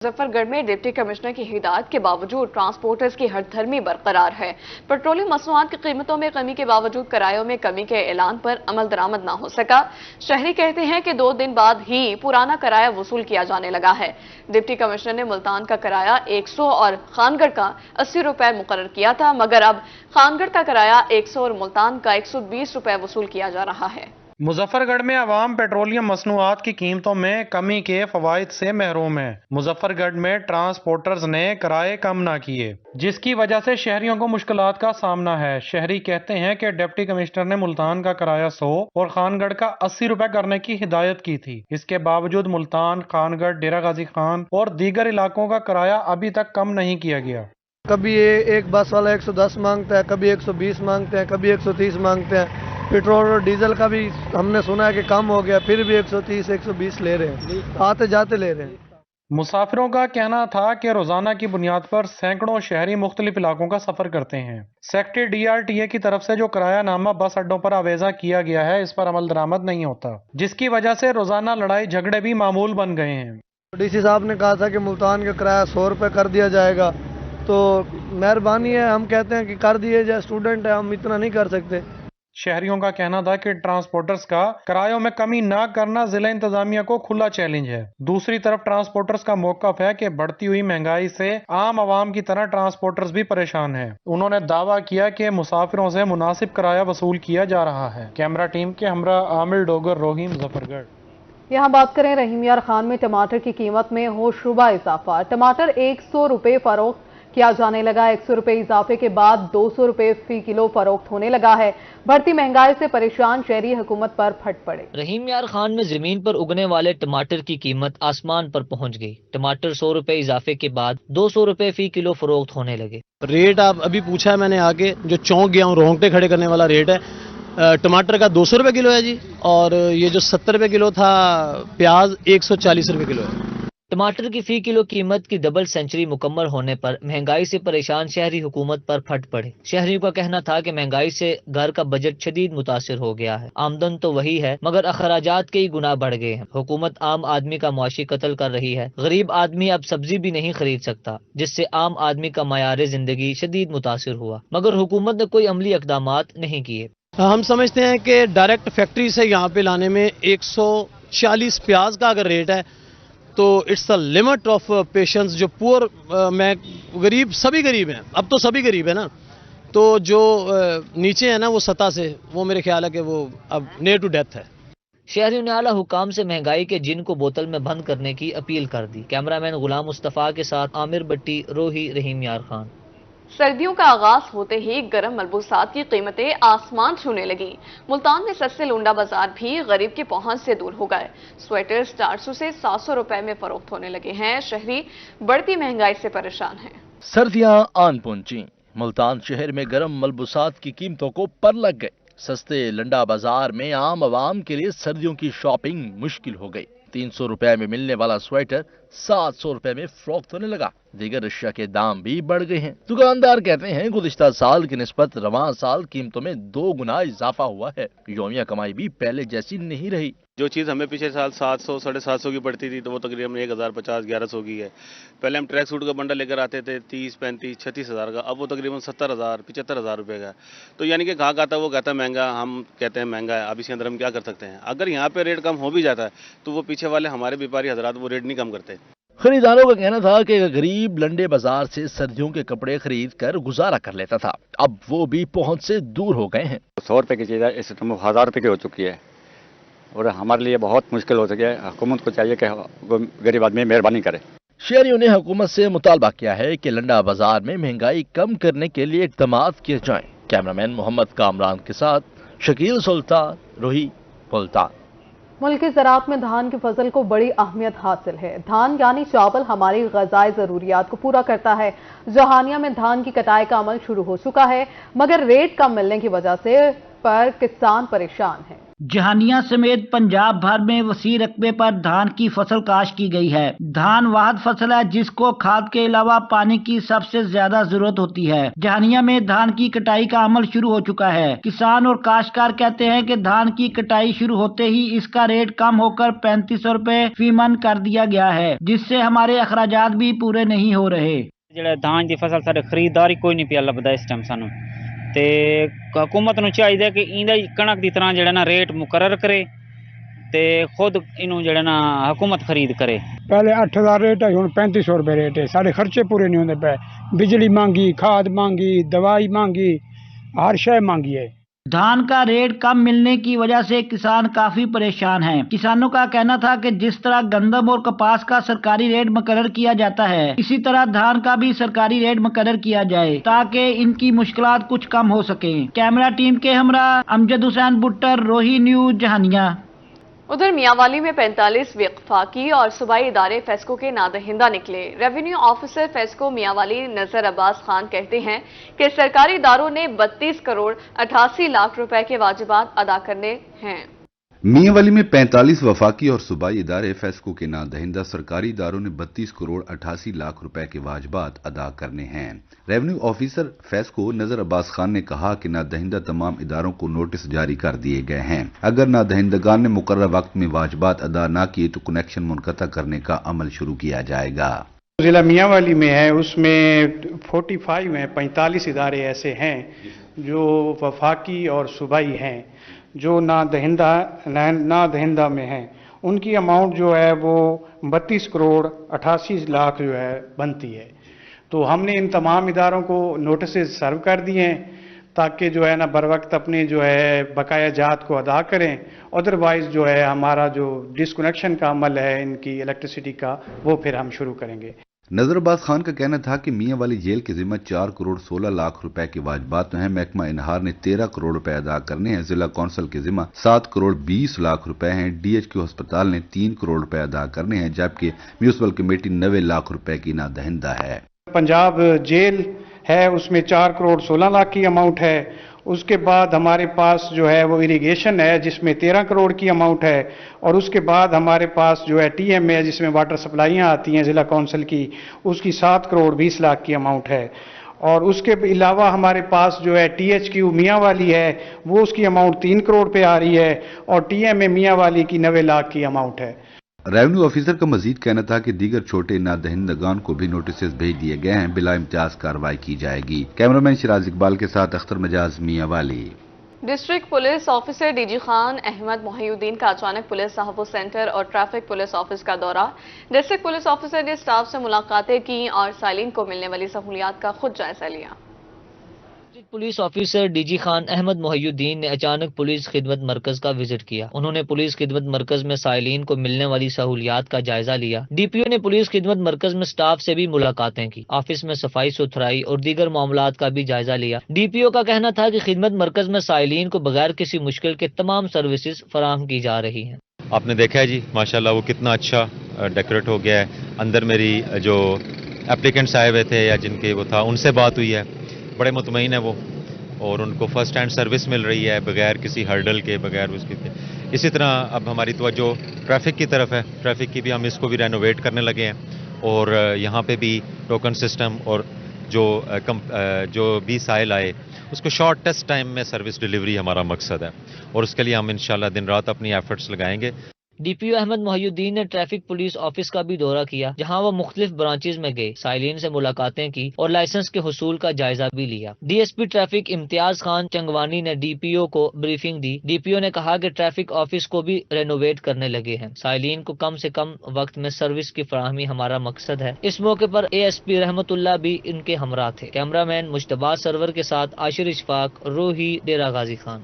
मुजफ्फरगढ़ में deputy commissioner की हिदायत के बावजूद ट्रांसपोर्टर्स की हड़धर्मी बरकरार है। पेट्रोलियम मसनूआत की कीमतों में कमी के बावजूद किरायों में कमी के ऐलान पर अमल दरामद न हो सका। शहरी कहते हैं कि 2 दिन बाद ही पुराना किराया वसूल किया जाने लगा है। डिप्टी कमिश्नर ने मुल्तान का किराया 100 और खानगढ़ का 80 रुपए मुकर्रर किया था, मगर अब खानगढ़ का किराया 100 और मुल्तान का 120 रुपए वसूल किया जा रहा है। मुजफ्फरगढ़ में अवाम पेट्रोलियम मसनूआत की कीमतों में कमी के फवाइद से महरूम है। मुजफ्फरगढ़ में ट्रांसपोर्टर्स ने किराए कम ना किए, जिसकी वजह से शहरियों को मुश्किलात का सामना है। शहरी कहते हैं कि डिप्टी कमिश्नर ने मुल्तान का किराया 100 और खानगढ़ का 80 रुपए करने की हिदायत की थी। इसके बावजूद मुल्तान, खानगढ़, डेरा गाजी खान और दीगर इलाकों का किराया अभी तक कम नहीं किया गया। कभी एक बस वाला 110 मांगता है, कभी 120 मांगते हैं, कभी 130 मांगते हैं। पेट्रोल और डीजल का भी हमने सुना है कि कम हो गया, फिर भी 130 120 ले रहे हैं, आते जाते ले रहे हैं। मुसाफिरों का कहना था कि रोजाना की बुनियाद पर सैकड़ों शहरी मुख्तलिफ इलाकों का सफर करते हैं। सेक्रेटरी DRTA की तरफ से जो किराया नामा बस अड्डों पर आवेजा किया गया है, इस पर अमल दरामद नहीं होता, जिसकी वजह से रोजाना लड़ाई झगड़े भी मामूल बन गए हैं। DC साहब ने कहा था कि मुल्तान का किराया 100 रुपये कर दिया जाएगा, तो मेहरबानी है, हम कहते हैं कि कर दिए जाए। स्टूडेंट है, हम इतना नहीं कर सकते। शहरियों का कहना था कि ट्रांसपोर्टर्स का किरायों में कमी ना करना जिला इंतजामिया को खुला चैलेंज है। दूसरी तरफ ट्रांसपोर्टर्स का मौकफ है कि बढ़ती हुई महंगाई से आम आवाम की तरह ट्रांसपोर्टर्स भी परेशान हैं। उन्होंने दावा किया कि मुसाफिरों से मुनासिब किराया वसूल किया जा रहा है। कैमरा टीम के हमरा आमिर डोगर, रोही, मुजफ्फरगढ़। यहाँ बात करें रहीम यार खान में टमाटर की कीमत में होशरुबा इजाफा। टमाटर 100 रुपए फरोख्त किया जाने लगा। 100 रुपए इजाफे के बाद 200 रुपए फी किलो फरोख्त होने लगा है। बढ़ती महंगाई से परेशान शहरी हुकूमत पर फट पड़े। रहीम यार खान में जमीन पर उगने वाले टमाटर की कीमत आसमान पर पहुंच गई। टमाटर 100 रुपए इजाफे के बाद 200 रुपए फी किलो फरोख्त होने लगे। रेट आप अभी पूछा है मैंने आगे, जो चौंक गया हूँ, रोंगटे खड़े करने वाला रेट है। टमाटर का 200 रुपए किलो है जी, और ये जो 70 रुपए किलो था प्याज 140 रुपए किलो है। टमाटर की फी किलो कीमत की डबल सेंचुरी मुकम्मल होने पर महंगाई से परेशान शहरी हुकूमत पर फट पड़े। शहरियों का कहना था कि महंगाई से घर का बजट शदीद मुतासिर हो गया है। आमदन तो वही है, मगर अखराजात कई गुना बढ़ गए हैं। हुकूमत आम आदमी का मुआशी कत्ल कर रही है। गरीब आदमी अब सब्जी भी नहीं खरीद सकता, जिससे आम आदमी का मयार जिंदगी शदीद मुतासिर हुआ, मगर हुकूमत ने कोई अमली इकदामात नहीं किए। हम समझते हैं कि डायरेक्ट फैक्ट्री से यहाँ पे लाने में 140 प्याज का अगर रेट है तो it's a limit of patience. जो पुअर, मैं गरीब, सभी गरीब हैं, अब तो सभी गरीब है ना, तो जो नीचे है ना वो सतह से, वो मेरे ख्याल है कि वो अब नियर टू डेथ है। शहरियों ने आला हुकाम से महंगाई के जिन को बोतल में बंद करने की अपील कर दी। कैमरामैन गुलाम मुस्तफ़ा के साथ आमिर भट्टी, रोही, रहीम यार खान। सर्दियों का आगाज होते ही गर्म मलबूसात की कीमतें आसमान छूने लगी। मुल्तान में सस्ते लुंडा बाजार भी गरीब की पहुंच से दूर हो गए। स्वेटर्स 400 से 700 रुपए में फरोख्त होने लगे हैं। शहरी बढ़ती महंगाई से परेशान हैं। सर्दियां आन पहुंची। मुल्तान शहर में गर्म मलबूसात की कीमतों को पर लग गए। सस्ते लंडा बाजार में आम आवाम के लिए सर्दियों की शॉपिंग मुश्किल हो गई। 300 रुपए में मिलने वाला स्वेटर 700 रुपए में फरोख्त होने लगा। दीगर अशिया के दाम भी बढ़ गए हैं। दुकानदार कहते हैं गुज़िश्ता साल की निस्बत रवां साल कीमतों में 2 गुना इजाफा हुआ है। यौमिया कमाई भी पहले जैसी नहीं रही। जो चीज़ हमें पिछले साल 700 750 की पड़ती थी, तो वो तकरीबन 1050 1100 की है। पहले हम ट्रैक सूट का बंडल लेकर आते थे 30 35 36 हज़ार का, अब वो तकरीबन 70 हज़ार 75 हज़ार रुपये का। तो यानी कि कहाँ आता है, वो कहता है महंगा, हम कहते हैं महंगा है। अब इसके अंदर हम क्या कर सकते हैं? अगर यहाँ पे रेट कम हो भी जाता है तो वो पीछे वाले हमारे व्यापारी हजरात वो रेट नहीं कम करते। खरीदारों का कहना था कि गरीब लंडे बाजार से सर्दियों के कपड़े खरीद कर गुजारा कर लेता था, अब वो भी पहुंच से दूर हो गए हैं। 100 रुपए की चीज़ है, इस समय 1000 रुपए की हो चुकी है, और हमारे लिए बहुत मुश्किल हो सकी है। हुकूमत को चाहिए कि गरीब आदमी मेहरबानी करे। शहरियों ने हुकूमत से मुतालबा किया है कि लंडा बाजार में महंगाई कम करने के लिए इक़दामात किए जाएं। कैमरामैन मोहम्मद कामरान के साथ शकील सुल्तान, रोही, मुल्तान। मुल्क की ज़राअत में धान की फसल को बड़ी अहमियत हासिल है। धान यानी चावल हमारी ग़िज़ाई ज़रूरियात को पूरा करता है। जहानिया में धान की कटाई का अमल शुरू हो चुका है, मगर रेट कम मिलने की वजह से किसान परेशान है। जहानिया समेत पंजाब भर में वसी रकबे पर धान की फसल काश्त की गई है। धान वाहिद फसल है जिसको खाद के अलावा पानी की सबसे ज्यादा जरूरत होती है। जहानिया में धान की कटाई का अमल शुरू हो चुका है। किसान और काश्तकार कहते हैं कि धान की कटाई शुरू होते ही इसका रेट कम होकर 3500 रुपए फी मन कर दिया गया है, जिससे हमारे अखराजात भी पूरे नहीं हो रहे। ਜਿਹੜਾ धान की फसल साडे खरीदार ही कोई नहीं पिया ਲੱਭਦਾ ਇਸ ਟਾਈਮ ਸਾਨੂੰ ਤੇ ਹਕੂਮਤ ਨੂੰ ਚਾਹੀਦਾ ਕਿ ਇਹਦਾ ਕਣਕ ਦੀ ਤਰ੍ਹਾਂ ਜਿਹੜਾ ਨਾ ਰੇਟ ਮੁਕਰਰ ਕਰੇ ਤੇ ਖੁਦ ਇਹਨੂੰ ਜਿਹੜਾ ਨਾ ਹਕੂਮਤ ਖਰੀਦ ਕਰੇ। पहले 8000 रेट है, ਹੁਣ 3500 रुपए रेट है। साढ़े खर्चे पूरे नहीं होते पे, बिजली मांगी, खाद मांगी, दवाई मांगी, हर शय मांगी है। धान का रेट कम मिलने की वजह से किसान काफी परेशान हैं। किसानों का कहना था कि जिस तरह गंदम और कपास का सरकारी रेट मुकर्रर किया जाता है, इसी तरह धान का भी सरकारी रेट मुकर्रर किया जाए ताकि इनकी मुश्किलात कुछ कम हो सके। कैमरा टीम के हमरा अमजद हुसैन बुट्टर, रोही न्यूज, जहानिया। उधर मियांवाली में 45 वफाकी और सूबाई इदारे फेस्को के नादहिंदा निकले। रेवेन्यू ऑफिसर फेस्को मियांवाली नजर अब्बास खान कहते हैं कि सरकारी इदारों ने 32 करोड़ 88 लाख रुपए के वाजिबात अदा करने हैं। मियांवाली में 45 वफाकी और सूबाई इदारे फेस्को के नादहिंदा सरकारी इदारों ने 32 करोड़ 88 लाख रुपए के वाजिबात अदा करने हैं। रेवेन्यू ऑफिसर फेस्को नजर अब्बास खान ने कहा कि नादहिंदा तमाम इदारों को नोटिस जारी कर दिए गए हैं। अगर नादहिंदगान ने मुकर्रर वक्त में वाजिबात अदा न किए तो कनेक्शन मुनक़ता करने का अमल शुरू किया जाएगा। जिला मियांवाली में है, उसमें 45 में 45 इदारे ऐसे हैं जो वफाकी और सूबाई हैं, जो नादहिंदा में हैं। उनकी अमाउंट जो है वो 32 करोड़ 88 लाख जो है बनती है। तो हमने इन तमाम इदारों को नोटिस सर्व कर दिए हैं ताकि जो है ना बर वक्त अपने जो है बकाया जात को अदा करें। अदरवाइज जो है हमारा जो डिस्कनेक्शन का अमल है इनकी इलेक्ट्रिसिटी का, वो फिर हम शुरू करेंगे। नजर अब्बास खान का कहना था कि मियांवाली जेल के जिम्मा 4 करोड़ 16 लाख रुपए के वाजिबात हैं। महकमा इनहार ने 13 करोड़ रुपए अदा करने हैं। जिला कौंसिल के जिम्मा 7 करोड़ 20 लाख रुपए हैं। DHQ अस्पताल ने 3 करोड़ रुपए अदा करने हैं, जबकि म्यूनिसिपल कमेटी 90 लाख रुपए की नादहिंदा है। पंजाब जेल है, उसमें 4 करोड़ 16 लाख की अमाउंट है। उसके बाद हमारे पास जो है वो इरिगेशन है जिसमें 13 करोड़ की अमाउंट है, और उसके बाद हमारे पास जो है TMA है जिसमें वाटर सप्लाइयाँ आती हैं जिला कौंसिल की, उसकी 7 करोड़ 20 लाख की अमाउंट है। और उसके अलावा हमारे पास जो है THQ मियांवाली है, वो उसकी अमाउंट 3 करोड़ पे आ रही है, और TMA मियांवाली की 90 लाख की अमाउंट है। रेवेन्यू ऑफिसर का मजीद कहना था कि दीगर छोटे नादहिंदगान को भी नोटिस भेज दिए गए हैं। बिला इम्तियाज कार्रवाई की जाएगी। कैमरामैन शिराज इकबाल के साथ Akhtar Majaz, Mianwali. District police officer DG Khan Ahmad Mohiuddin का अचानक पुलिस तहफ़्फ़ुज़ सेंटर और ट्रैफिक पुलिस ऑफिस का दौरा। डिस्ट्रिक्ट पुलिस ऑफिसर ने स्टाफ से मुलाकातें की और साइलिन को मिलने वाली सहूलियात का खुद जायजा लिया। Police officer DG Khan Ahmad Mohiuddin ने अचानक पुलिस खिदमत मरकज का विजिट किया। उन्होंने पुलिस खिदमत मरकज में साइलिन को मिलने वाली सहूलियात का जायजा लिया। DPO ने पुलिस खिदमत मरकज में स्टाफ से भी मुलाकातें की। ऑफिस में सफाई सुथराई और दीगर मामलात का भी जायजा लिया। DPO का कहना था कि खिदमत मरकज में साइलिन को बगैर किसी मुश्किल के तमाम सर्विसेज फराहम की जा रही हैं। आपने देखा है जी माशाल्लाह वो कितना अच्छा डेकोरेट हो गया है। अंदर मेरी जो एप्लीकेंट्स आए हुए थे या जिनके वो था उनसे बात हुई है, बड़े मुतमईन है वो, और उनको फर्स्ट हैंड सर्विस मिल रही है बगैर किसी हर्डल के, बगैर उसके। इसी तरह अब हमारी तवज्जो ट्रैफिक की तरफ है। ट्रैफिक की भी हम इसको भी रेनोवेट करने लगे हैं, और यहाँ पे भी टोकन सिस्टम और जो भी साइल आए उसको शॉर्टेस्ट टाइम में सर्विस डिलीवरी हमारा मकसद है, और उसके लिए हम इंशाल्लाह दिन रात अपनी एफर्ट्स लगाएंगे। DPO अहमद मोहिउद्दीन ने ट्रैफिक पुलिस ऑफिस का भी दौरा किया, जहां वो मुख्तलिफ ब्रांचेज में गए, साइलिन से मुलाकातें की और लाइसेंस के हुसूल का जायजा भी लिया। DSP ट्रैफिक इम्तियाज खान चंगवानी ने DPO को ब्रीफिंग दी। DPO ने कहा कि ट्रैफिक ऑफिस को भी रेनोवेट करने लगे हैं। साइलिन को कम से कम वक्त में सर्विस की फराहमी हमारा मकसद है। इस मौके पर ASP रहमतुल्लाह भी इनके हमरा थे। कैमरामैन मुश्तबा सरवर के साथ आशिर इशफाक, रोही, डेरा गाजी खान।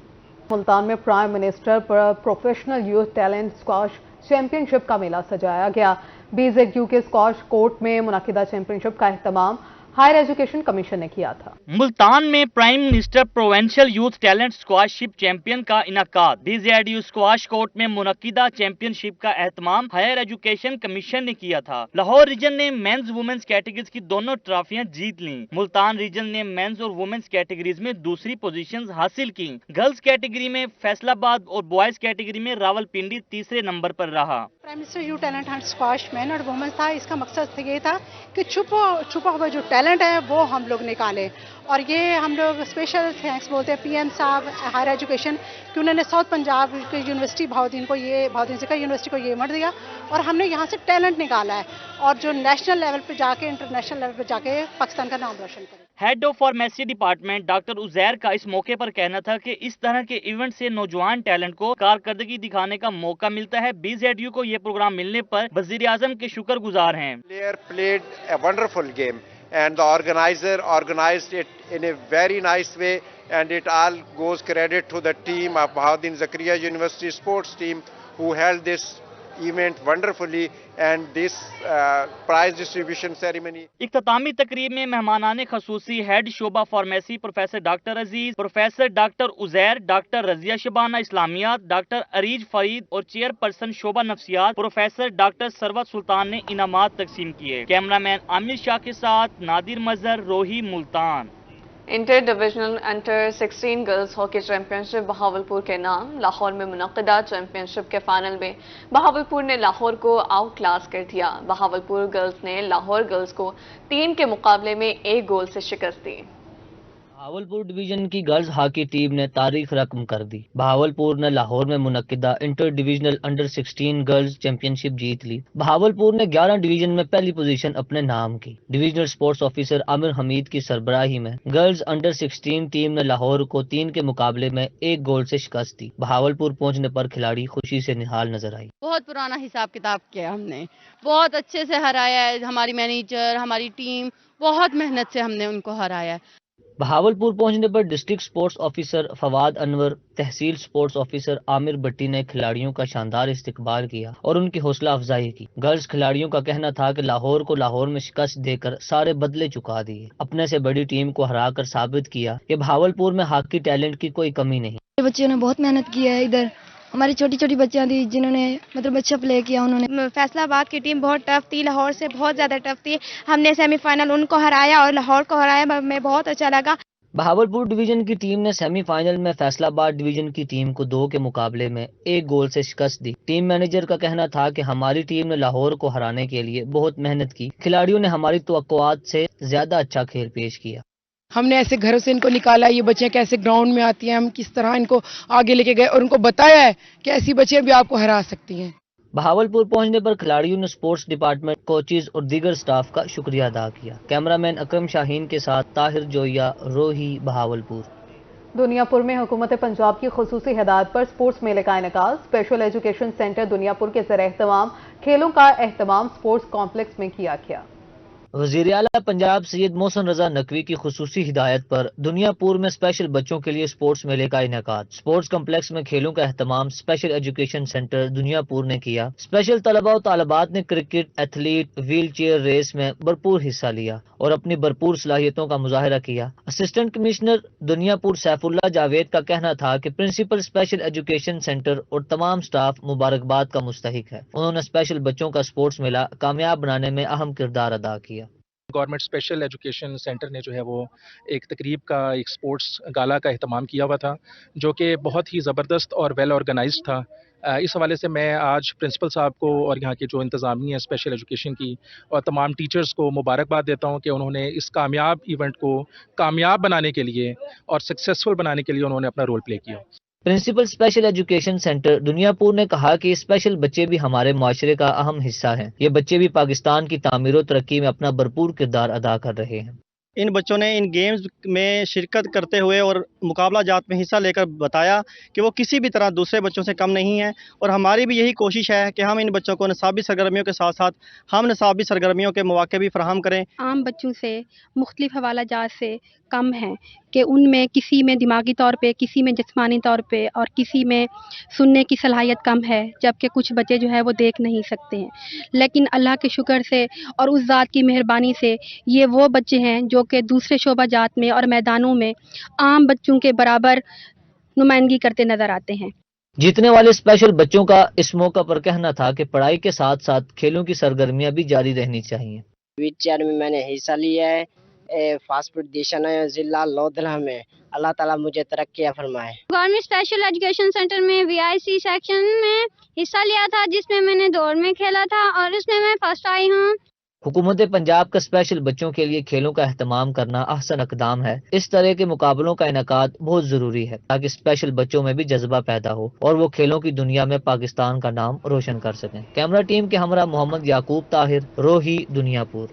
मुल्तान में प्राइम मिनिस्टर पर professional youth talent squash championship का मेला सजाया गया। BZQ के स्क्वाश कोर्ट में मुनक्किदा चैंपियनशिप का एहतमाम हायर एजुकेशन कमीशन ने किया था। मुल्तान में prime minister provincial youth talent स्क्वाशशिप चैंपियन का इनाकाद। BZU स्क्वाश कोर्ट में मुनक्किदा चैंपियनशिप का एहतमाम हायर एजुकेशन कमीशन ने किया था। लाहौर रीजन ने मेंस वुमेन्स कैटेगरीज की दोनों ट्रॉफियां जीत लीं। मुल्तान रीजन ने मेंस और वुमेन्स कैटेगरीज में दूसरी पोजीशंस हासिल की। गर्ल्स कैटेगरी में फैसलाबाद और बॉयज कैटेगरी में रावलपिंडी तीसरे नंबर पर रहा। Prime minister youth talent Hunt squash man और वुमेन्स था। इसका मकसद ये था कि छुपा हुआ जो टैलेंट है वो हम लोग निकालें, और ये हम लोग स्पेशल थैंक्स बोलते हैं PM साहब हायर एजुकेशन कि उन्होंने साउथ पंजाब की यूनिवर्सिटी बहाउद्दीन सिखा यूनिवर्सिटी को ये इवेंट दिया और हमने यहाँ से टैलेंट निकाला है और जो नेशनल लेवल पे जाके इंटरनेशनल लेवल पे जाके पाकिस्तान का नाम रोशन करे। Head of pharmacy department doctor Uzair का इस मौके पर कहना था कि इस तरह के इवेंट से नौजवान टैलेंट को कारकर्दगी दिखाने का मौका मिलता है। BZU को ये प्रोग्राम मिलने पर वजीर आजम के शुक्रगुजार हैं। Player played a wonderful game and the organizer organized it in a very nice way, and it all goes credit to the team of Bahauddin Zakaria University sports team who held this event wonderfully and this prize distribution ceremony. इख्तितामी तकरीब में मेहमानाने खसूसी head शोबा pharmacy professor doctor Aziz, professor doctor Uzair, doctor Razia Shabana इस्लामियात, doctor Areej Farid और chairperson शोबा नफ्सियात professor doctor Sarwat Sultan ने इनामात तकसीम किए। कैमरामैन आमिर शाह के साथ नादिर मजहर, रोही, Multan. Inter divisional under 16 girls hockey championship Bahawalpur के नाम। लाहौर में मुनक्किदा चैंपियनशिप के फाइनल में बहावलपुर ने लाहौर को आउट क्लास कर दिया। बहावलपुर गर्ल्स ने लाहौर गर्ल्स को 3 के मुकाबले में 1 गोल से शिकस्त दी। बहावलपुर डिवीजन की गर्ल्स हॉकी टीम ने तारीख रकम कर दी। बहावलपुर ने लाहौर में मुनक्किदा inter divisional under 16 girls championship जीत ली। बहावलपुर ने 11 डिवीजन में पहली पोजीशन अपने नाम की। Divisional sports officer Aamir Hameed की सरबराही में गर्ल्स अंडर 16 टीम ने लाहौर को 3 के मुकाबले में 1 गोल से शिकस्त दी। बहावलपुर पहुंचने पर खिलाड़ी खुशी से निहाल नजर आई। बहुत पुराना हिसाब किताब किया हमने, बहुत अच्छे से हराया है। हमारी मैनेजर, हमारी टीम बहुत मेहनत से हमने उनको हराया है। बहावलपुर पहुंचने पर district sports officer Fawad Anwar, तहसील स्पोर्ट्स ऑफिसर आमिर भट्टी ने खिलाड़ियों का शानदार इस्तकबाल किया और उनकी हौसला अफजाई की। गर्ल्स खिलाड़ियों का कहना था कि लाहौर को लाहौर में शिकस्त देकर सारे बदले चुका दिए। अपने से बड़ी टीम को हराकर साबित किया कि बहावलपुर में हॉकी टैलेंट की कोई कमी नहीं। बच्चों ने बहुत मेहनत की है। इधर हमारी छोटी छोटी बच्चियां थी जिन्होंने मतलब अच्छा प्ले किया। उन्होंने फैसलाबाद की टीम बहुत टफ थी, लाहौर से बहुत ज़्यादा टफ थी। हमने सेमीफाइनल उनको हराया और लाहौर को हराया, हमें बहुत अच्छा लगा। बहावलपुर डिवीजन की टीम ने सेमीफाइनल में फैसलाबाद डिवीजन की टीम को 2 के मुकाबले में 1 गोल से शिकस्त दी। टीम मैनेजर का कहना था कि हमारी टीम ने लाहौर को हराने के लिए बहुत मेहनत की। खिलाड़ियों ने हमारी तवक्कुआत से ज्यादा अच्छा खेल पेश किया। हमने ऐसे घरों से इनको निकाला, ये बच्चियां कैसे ग्राउंड में आती हैं, हम किस तरह इनको आगे लेके गए और उनको बताया है कि ऐसी बच्चियां भी आपको हरा सकती हैं। बहावलपुर पहुंचने पर खिलाड़ियों ने स्पोर्ट्स डिपार्टमेंट, कोचेज और दीगर स्टाफ का शुक्रिया अदा किया। कैमरामैन अकरम शाहीन के साथ ताहिर जोया, रोही, बहावलपुर। दुनियापुर में हुकूमत पंजाब की खुसूसी हिदायत पर स्पोर्ट्स मेले का इनेकाद। स्पेशल एजुकेशन सेंटर दुनियापुर के ज़रिए एहतमाम खेलों का एहतमाम स्पोर्ट्स कॉम्प्लेक्स में किया गया। वज़ीर आला पंजाब सैयद मोहसिन रजा नकवी की खुसूसी हिदायत पर दुनियापुर में स्पेशल बच्चों के लिए स्पोर्ट्स मेले का इनेकाद। स्पोर्ट्स कम्प्लेक्स में खेलों का एहतमाम स्पेशल एजुकेशन सेंटर दुनियापुर ने किया। स्पेशल तलबा और तालिबात ने cricket, athlete, wheelchair race में भरपूर हिस्सा लिया और अपनी भरपूर सलाहियतों का मुजाहरा किया। असिस्टेंट कमिश्नर दुनियापुर सैफुल्लाह जावेद का कहना था कि प्रिंसिपल स्पेशल एजुकेशन सेंटर और तमाम स्टाफ मुबारकबाद का मुस्तहिक है। उन्होंने स्पेशल बच्चों का स्पोर्ट्स मेला कामयाब बनाने में अहम किरदार अदा किया। गवर्नमेंट स्पेशल एजुकेशन सेंटर ने जो है वो एक तकरीब का, एक स्पोर्ट्स गाला का एहतमाम किया हुआ था, जो कि बहुत ही ज़बरदस्त और वेल ऑर्गेनाइज्ड था। इस हवाले से मैं आज प्रिंसिपल साहब को और यहाँ के जो इंतज़ामिया है स्पेशल एजुकेशन की और तमाम टीचर्स को मुबारकबाद देता हूँ कि उन्होंने इस कामयाब इवेंट को कामयाब बनाने के लिए और सक्सेसफुल बनाने के लिए उन्होंने अपना रोल प्ले किया। Principal special education centre Duniyapur ने कहा कि स्पेशल बच्चे भी हमारे माशरे का अहम हिस्सा हैं। ये बच्चे भी पाकिस्तान की तामीर और तरक्की में अपना भरपूर किरदार अदा कर रहे हैं। इन बच्चों ने इन गेम्स में शिरकत करते हुए और मुकाबला जात में हिस्सा लेकर बताया कि वो किसी भी तरह दूसरे बच्चों से कम नहीं है। और हमारी भी यही कोशिश है कि हम इन बच्चों को निसाबी सरगर्मियों के साथ साथ हम निसाबी सरगर्मियों के मौके भी फराहम करें। आम बच्चों से मुख्तलिफ हवाला जात से कम है कि उनमें किसी में दिमागी तौर पे, किसी में जिस्मानी तौर पे और किसी में सुनने की सलाहियत कम है, जबकि कुछ बच्चे जो है वो देख नहीं सकते हैं। लेकिन अल्लाह के शुक्र से और उस ज़ात की मेहरबानी से ये वो बच्चे हैं जो कि दूसरे शोबा जात में और मैदानों में आम बच्चों के बराबर नुमाइंदगी करते नजर आते हैं। जीतने वाले स्पेशल बच्चों का इस मौका पर कहना था कि पढ़ाई के साथ साथ खेलों की सरगर्मियां भी जारी रहनी चाहिए। व्हीलचेयर में मैंने हिस्सा लिया है, फास्ट फूड दिशा जिला लोधला में। अल्लाह ताला मुझे तरक्की फरमाए। गवर्नमेंट स्पेशल एजुकेशन सेंटर में VIC सेक्शन में हिस्सा लिया था, जिसमें मैंने दौड़ में खेला था और उसमें मैं फर्स्ट आई हूँ। हुकूमत पंजाब का स्पेशल बच्चों के लिए खेलों का एहतमाम करना अहसन इक़दाम है। इस तरह के मुकाबलों का इनेकाद बहुत जरूरी है ताकि स्पेशल बच्चों में भी जज्बा पैदा हो और वो खेलों की दुनिया में पाकिस्तान का नाम रोशन कर सकें। कैमरा टीम के हमरा मोहम्मद याकूब ताहिर, रोही, दुनियापुर।